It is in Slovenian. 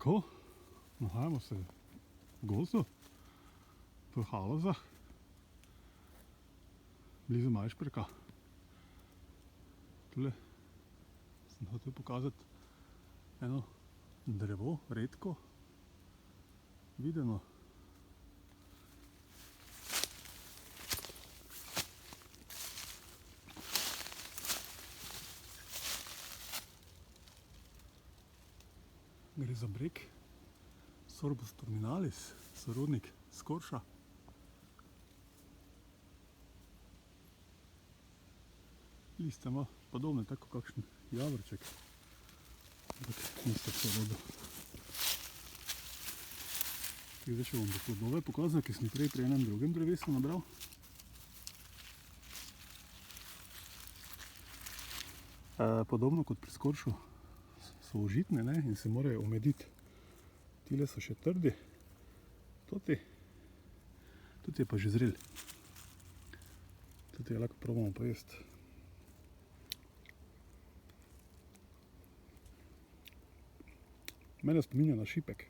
Tako, nahajamo se v gozdu, v Halozah, blizu Majšperka. Tule sem hotel pokazati eno drevo, redko videno. Gre za breg Sorbus terminalis, sorodnik skorša. Liste ima podobne, tako kakšen javorček, ampak niste sorodil. Zdaj še bom plodove pokazal, ki sem prej pri enem drugem drevesu nabral. Podobno kot pri skoršu so užitne, ne, in se morajo omediti. Tile so še trdi, toti je pa že zrel. Toti je lahko probamo pojesti. Mene spominja na šipek.